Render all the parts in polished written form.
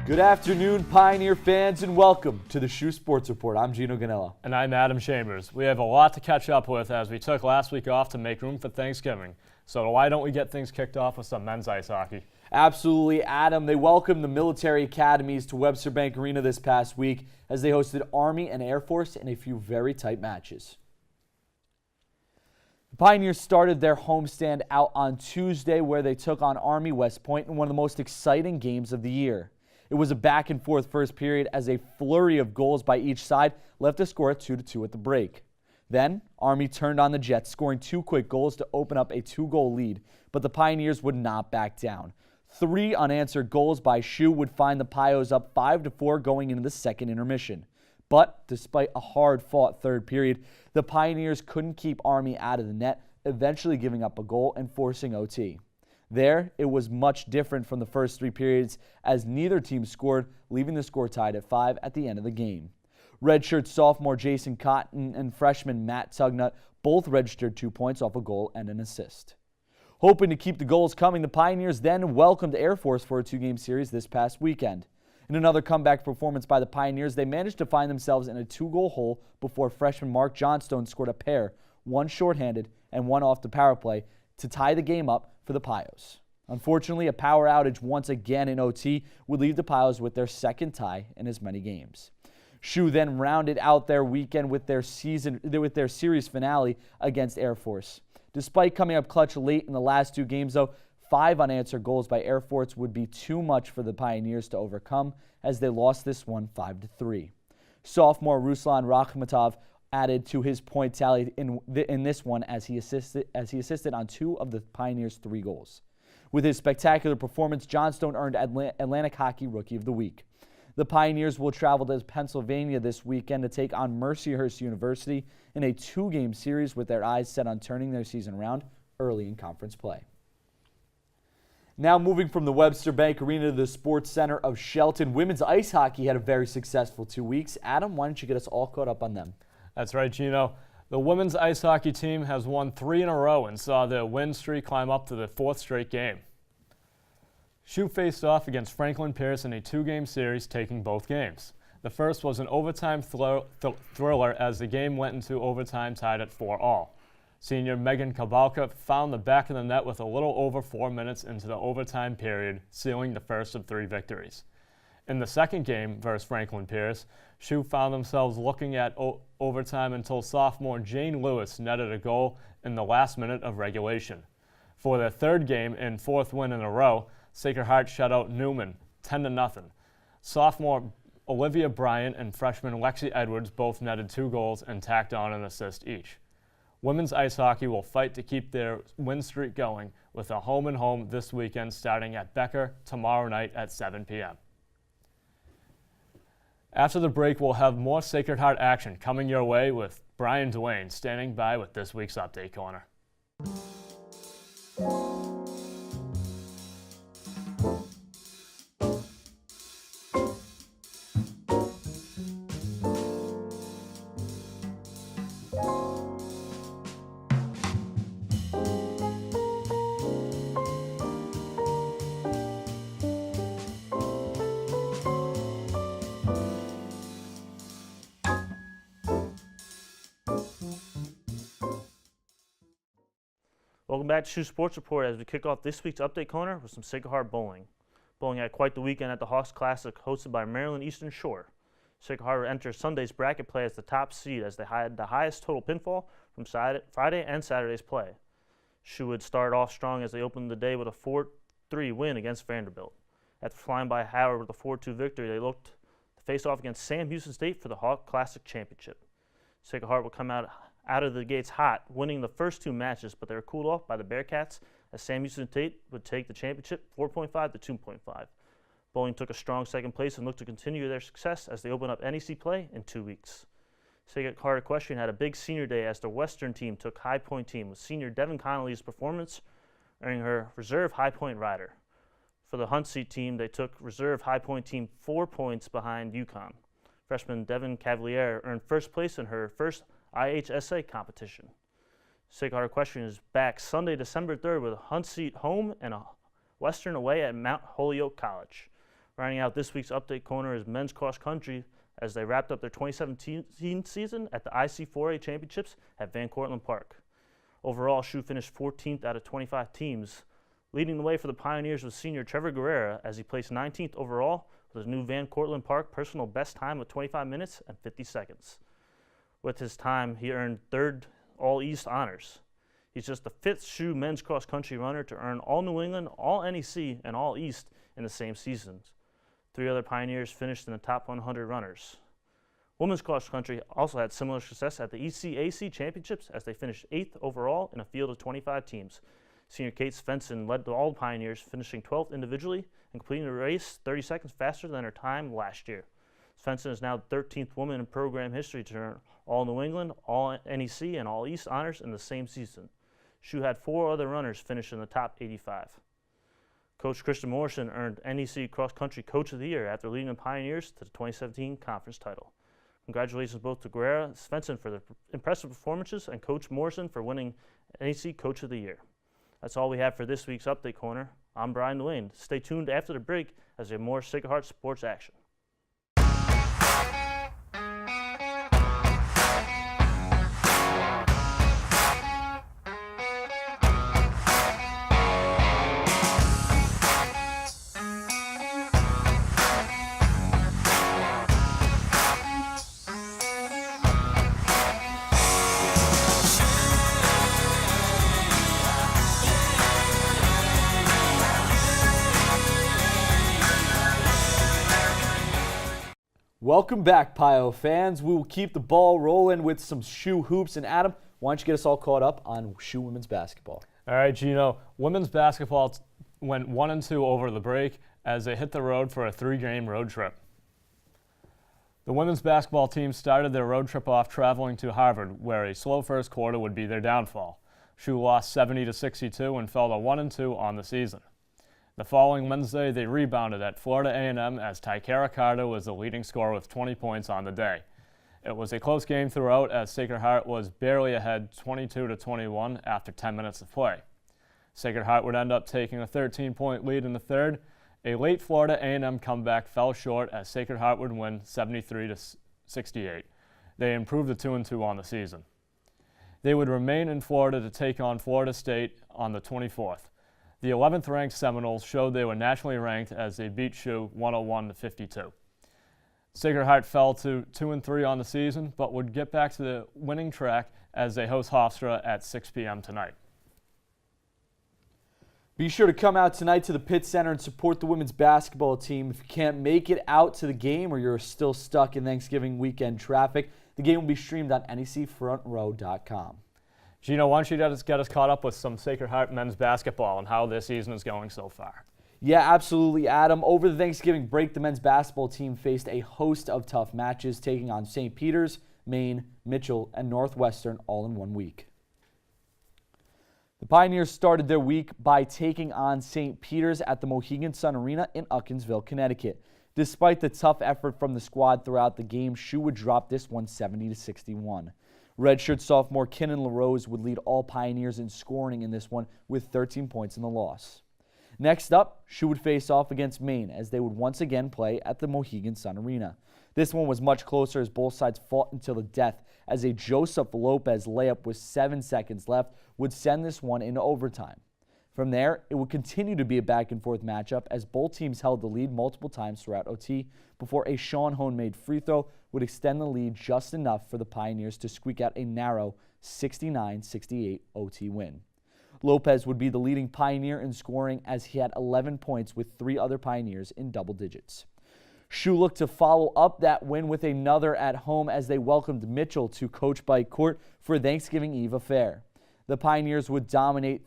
Good afternoon, Pioneer fans, and welcome to the SHU Sports Report. I'm Gino Ganella. And I'm Adam Chambers. We have a lot to catch up with as we took last week off to make room for Thanksgiving. So why don't we get things kicked off with some men's ice hockey? Absolutely, Adam. They welcomed the military academies to Webster Bank Arena this past week as they hosted Army and Air Force in a few very tight matches. The Pioneers started their homestand out on Tuesday where they took on Army West Point in one of the most exciting games of the year. It was a back-and-forth first period as a flurry of goals by each side left a score at 2-2 at the break. Then, Army turned on the Jets, scoring two quick goals to open up a two-goal lead, but the Pioneers would not back down. Three unanswered goals by SHU would find the Pios up 5-4 going into the second intermission. But, despite a hard-fought third period, the Pioneers couldn't keep Army out of the net, eventually giving up a goal and forcing OT. There, it was much different from the first three periods as neither team scored, leaving the score tied at 5 at the end of the game. Redshirt sophomore Jason Cotton and freshman Matt Tugnut both registered 2 points off a goal and an assist. Hoping to keep the goals coming, the Pioneers then welcomed Air Force for a two-game series this past weekend. In another comeback performance by the Pioneers, they managed to find themselves in a two-goal hole before freshman Mark Johnstone scored a pair, one shorthanded and one off the power play, to tie the game up for the Pios. Unfortunately, a power outage once again in OT would leave the Pios with their second tie in as many games. SHU then rounded out their weekend with their series finale against Air Force. Despite coming up clutch late in the last two games, though, 5 unanswered goals by Air Force would be too much for the Pioneers to overcome as they lost this one 5-3. Sophomore Ruslan Rakhmatov added to his point tally in this one as he assisted on 2 of the Pioneers' 3 goals. With his spectacular performance, Johnstone earned Atlantic Hockey Rookie of the Week. The Pioneers will travel to Pennsylvania this weekend to take on Mercyhurst University in a 2-game series with their eyes set on turning their season around early in conference play. Now moving from the Webster Bank Arena to the Sports Center of Shelton, women's ice hockey had a very successful 2 weeks. Adam, why don't you get us all caught up on them? That's right, Gino. The women's ice hockey team has won 3 in a row and saw their win streak climb up to the 4th straight game. SHU faced off against Franklin Pierce in a 2-game series, taking both games. The first was an overtime thriller as the game went into overtime tied at 4-all. Senior Megan Kabalka found the back of the net with a little over 4 minutes into the overtime period, sealing the first of 3 victories. In the second game versus Franklin Pierce, SHU found themselves looking at overtime until sophomore Jane Lewis netted a goal in the last minute of regulation. For their third game and 4th win in a row, Sacred Heart shut out Newman 10-0. Sophomore Olivia Bryant and freshman Lexi Edwards both netted 2 goals and tacked on an assist each. Women's ice hockey will fight to keep their win streak going with a home-and-home this weekend starting at Becker tomorrow night at 7 p.m. After the break, we'll have more Sacred Heart action coming your way with Brian Duane standing by with this week's Update Corner. Welcome back to SHU Sports Report as we kick off this week's Update Corner with some Sacred Heart bowling. Bowling had quite the weekend at the Hawks Classic hosted by Maryland Eastern Shore. Sacred Heart enters Sunday's bracket play as the top seed as they had the highest total pinfall from Friday and Saturday's play. SHU would start off strong as they opened the day with a 4-3 win against Vanderbilt. After flying by Howard with a 4-2 victory, they looked to face off against Sam Houston State for the Hawk Classic Championship. Sacred Heart will come out of the gates hot, winning the first 2 matches, but they were cooled off by the Bearcats as Sam Houston State would take the championship 4.5 to 2.5. Bowling took a strong second place and looked to continue their success as they open up NEC play in 2 weeks. Sacred Heart Equestrian had a big senior day as the Western team took High Point team with senior Devin Connolly's performance earning her reserve High Point rider. For the Hunt Seat team, they took reserve High Point team 4 points behind UConn. Freshman Devin Cavalier earned first place in her first IHSA competition. Sacred Heart Equestrian is back Sunday, December 3rd with a Hunt Seat home and a Western away at Mount Holyoke College. Rounding out this week's Update Corner is men's cross country as they wrapped up their 2017 season at the IC4A Championships at Van Cortlandt Park. Overall, SHU finished 14th out of 25 teams. Leading the way for the Pioneers was senior Trevor Guerrera as he placed 19th overall with his new Van Cortlandt Park personal best time of 25 minutes and 50 seconds. With his time, he earned 3rd All-East honors. He's just the 5th SHU men's cross-country runner to earn All-New England, All-NEC, and All-East in the same seasons. 3 other Pioneers finished in the top 100 runners. Women's cross-country also had similar success at the ECAC Championships as they finished 8th overall in a field of 25 teams. Senior Kate Svensson led all the Pioneers, finishing 12th individually and completing the race 30 seconds faster than her time last year. Svensson is now the 13th woman in program history to earn All-New England, All-NEC, and All-East honors in the same season. SHU had 4 other runners finish in the top 85. Coach Kristen Morrison earned NEC Cross Country Coach of the Year after leading the Pioneers to the 2017 conference title. Congratulations both to Guerrera and Svensson for their impressive performances and Coach Morrison for winning NEC Coach of the Year. That's all we have for this week's Update Corner. I'm Brian Duane. Stay tuned after the break as we have more Sacred Heart sports action. Welcome back, Pio fans. We will keep the ball rolling with some SHU hoops. And Adam, why don't you get us all caught up on SHU women's basketball? All right, Gino. Women's basketball went 1-2 over the break as they hit the road for a 3-game road trip. The women's basketball team started their road trip off traveling to Harvard, where a slow first quarter would be their downfall. SHU lost 70-62 and fell to 1-2 on the season. The following Wednesday, they rebounded at Florida A&M as Tykara Carter was the leading scorer with 20 points on the day. It was a close game throughout as Sacred Heart was barely ahead 22-21 after 10 minutes of play. Sacred Heart would end up taking a 13-point lead in the third. A late Florida A&M comeback fell short as Sacred Heart would win 73-68. They improved to 2-2 on the season. They would remain in Florida to take on Florida State on the 24th. The 11th-ranked Seminoles showed they were nationally ranked as they beat SHU 101-52. Sacred Heart fell to 2-3 on the season, but would get back to the winning track as they host Hofstra at 6 p.m. tonight. Be sure to come out tonight to the Pitt Center and support the women's basketball team. If you can't make it out to the game or you're still stuck in Thanksgiving weekend traffic, the game will be streamed on necfrontrow.com. Gino, why don't you get us caught up with some Sacred Heart men's basketball and how this season is going so far? Yeah, absolutely, Adam. Over the Thanksgiving break, the men's basketball team faced a host of tough matches, taking on St. Peter's, Maine, Mitchell, and Northwestern all in 1 week. The Pioneers started their week by taking on St. Peter's at the Mohegan Sun Arena in Uckensville, Connecticut. Despite the tough effort from the squad throughout the game, SHU would drop this one 70-61. Redshirt sophomore Kinnan LaRose would lead all Pioneers in scoring in this one with 13 points in the loss. Next up, SHU would face off against Maine as they would once again play at the Mohegan Sun Arena. This one was much closer as both sides fought until the death as a Joseph Lopez layup with 7 seconds left would send this one into overtime. From there, it would continue to be a back-and-forth matchup as both teams held the lead multiple times throughout OT before a Sean Hone-made free throw would extend the lead just enough for the Pioneers to squeak out a narrow 69-68 OT win. Lopez would be the leading Pioneer in scoring as he had 11 points with 3 other Pioneers in double digits. SHU looked to follow up that win with another at home as they welcomed Mitchell to Coach Bike Court for Thanksgiving Eve affair. The Pioneers would dominate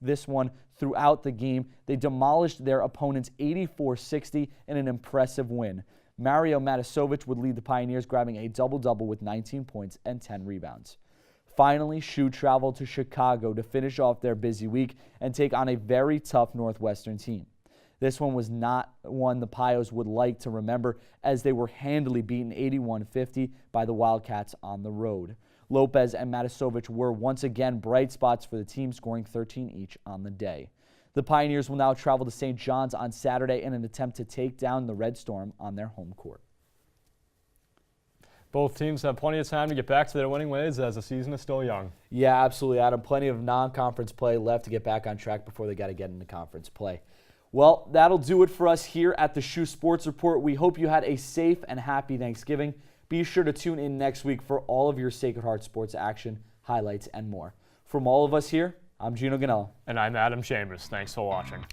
this one throughout the game. They demolished their opponents 84-60 in an impressive win. Mario Matisovic would lead the Pioneers, grabbing a double-double with 19 points and 10 rebounds. Finally, SHU traveled to Chicago to finish off their busy week and take on a very tough Northwestern team. This one was not one the Pios would like to remember as they were handily beaten 81-50 by the Wildcats on the road. Lopez and Matisovic were once again bright spots for the team, scoring 13 each on the day. The Pioneers will now travel to St. John's on Saturday in an attempt to take down the Red Storm on their home court. Both teams have plenty of time to get back to their winning ways as the season is still young. Yeah, absolutely, Adam. Plenty of non-conference play left to get back on track before they got to get into conference play. Well, that'll do it for us here at the SHU Sports Report. We hope you had a safe and happy Thanksgiving. Be sure to tune in next week for all of your Sacred Heart sports action, highlights, and more. From all of us here, I'm Gino Ganella. And I'm Adam Chambers. Thanks for watching.